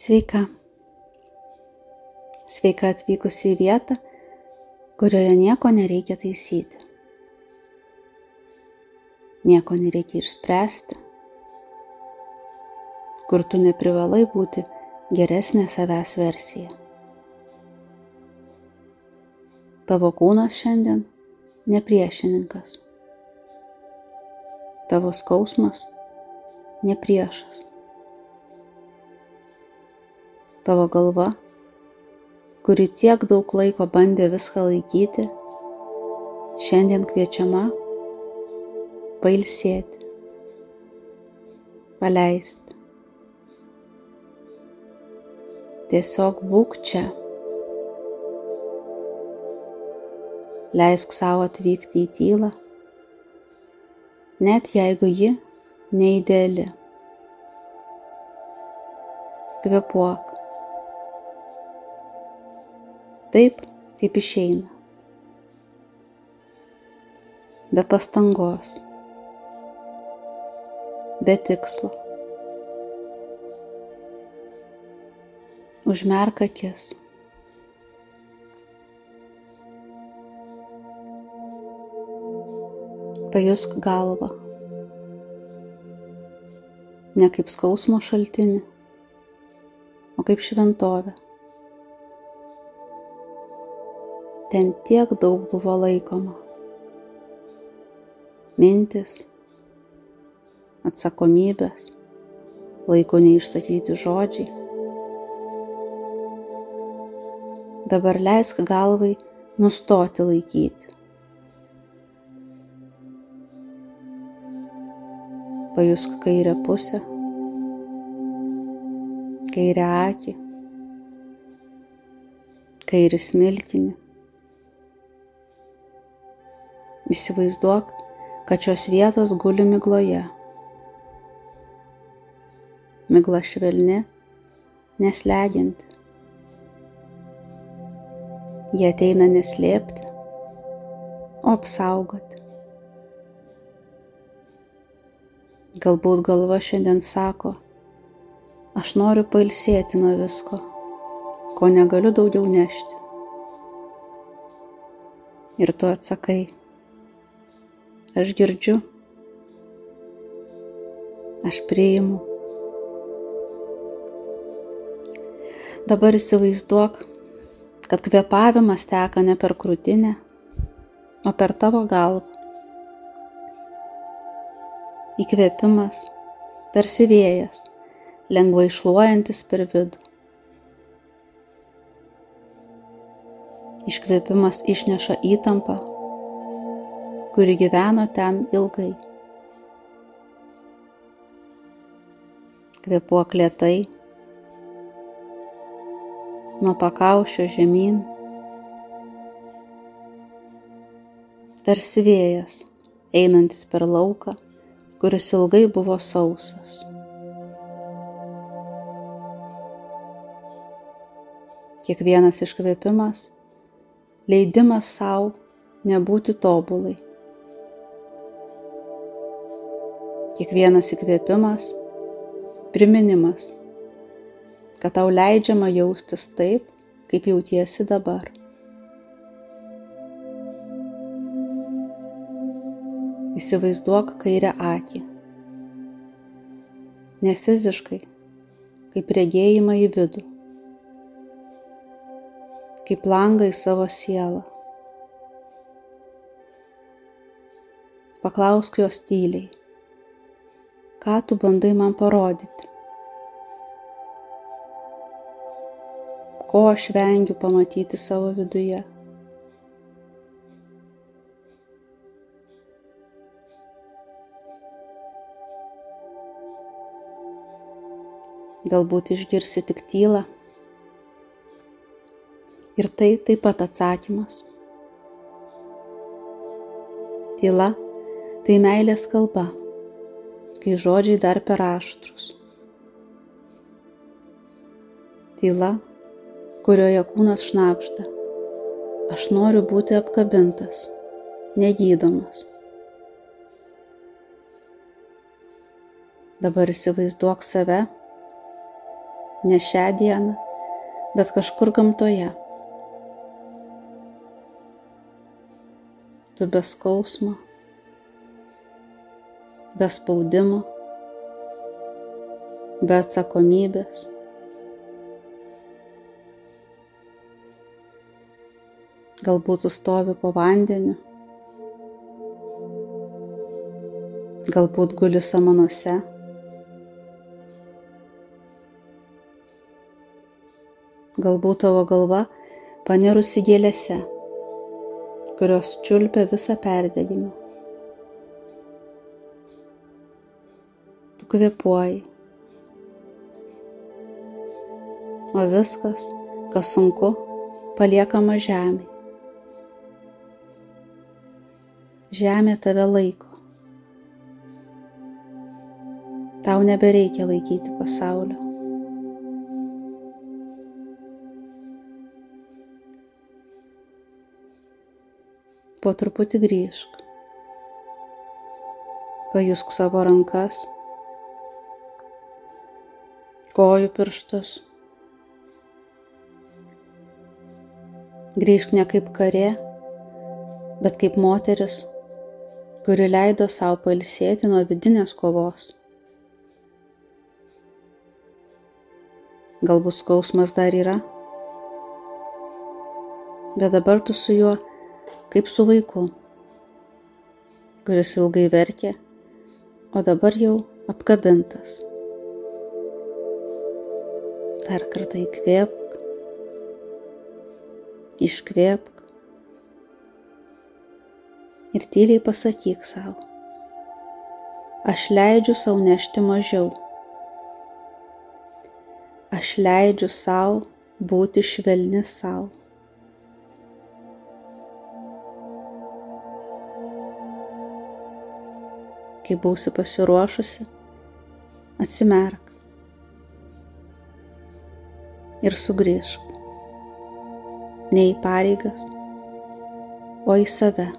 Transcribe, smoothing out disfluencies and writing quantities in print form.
Sveika. Sveika atvykusi į vietą, kurioje nieko nereikia taisyti. Nieko nereikia išspręsti, kur tu neprivalai būti geresnė savęs versija. Tavo kūnas šiandien ne priešininkas. Tavo skausmas ne priešas. Tavo galva, kuri tiek daug laiko bandė viską laikyti, šiandien kviečiama pailsėti, paleisti. Tiesiog būk čia. Leisk savo atvykti į tylą, net jeigu ji neideali. Kvėpuok. Taip, kaip išeina. Be pastangos. Be tikslo. Užmerk akis. Pajusk galvą. Ne kaip skausmo šaltinį, o kaip šventovę. Ten tiek daug buvo laikoma. Mintis, atsakomybės, laiko neišsakyti žodžiai. Dabar leisk galvai nustoti laikyti. Pajusk kairę pusę, kairę akį, kairį smilkinį. Įsivaizduok, kad šios vietos guli migloje. Migla švelni, neslegianti. Jie ateina neslėpti, o apsaugoti. Galbūt galva šiandien sako, aš noriu pailsėti nuo visko, ko negaliu daugiau nešti. Ir tu atsakai, aš girdžiu, aš priimu. Dabar įsivaizduok, kad kvėpavimas teka ne per krūtinę, o per tavo galvą. Įkvėpimas, tarsi vėjas, lengvai šluojantis per vidų. Iškvėpimas išneša įtampą, kuri gyveno ten ilgai. Kvėpuok lėtai, nuo pakaušio žemyn, tarsi vėjas, einantis per lauką, kuris ilgai buvo sausas. Kiekvienas iškvėpimas, leidimas sau nebūti tobulai. Kiekvienas įkvėpimas, priminimas, kad tau leidžiama jaustis taip, kaip jautiesi dabar. Įsivaizduok kairę akį. Ne fiziškai, kaip regėjimą į vidų. Kaip langą į savo sielą. Paklausk jos tyliai. Ką tu bandai man parodyti? Ko aš vengiu pamatyti savo viduje? Galbūt išgirsi tik tylą. Ir tai taip pat atsakymas. Tyla tai meilės kalba, kai žodžiai dar per aštrūs. Tyla, kurioje kūnas šnabžda. Aš noriu būti apkabintas, negydomas. Dabar įsivaizduok save, ne šią dieną, bet kažkur gamtoje. Tu be skausmo, be spaudimo, be atsakomybės. Galbūt tu stovi po vandeniu, galbūt guli samanuose, galbūt tavo galva panirusi gėlėse, kurios čiulpia visą perdegimą. Tu kvėpuoji, o viskas, kas sunku, paliekama žemei. Žemė tave laiko. Tau nebereikia laikyti pasaulio. Po truputį grįžk. Pajusk savo rankas, kojų pirštus. Grįžk ne kaip karė, bet kaip moteris, kuri leido sau pailsėti nuo vidinės kovos. Galbūt skausmas dar yra, bet dabar tu su juo kaip su vaiku, kuris ilgai verkė, o dabar jau apkabintas. Dar kartą įkvėpk, iškvėpk ir tyliai pasakyk sau: aš leidžiu sau nešti mažiau. Aš leidžiu sau būti švelni sau. Kai būsi pasiruošusi, atsimerk ir sugrįžk ne į pareigas, o į save.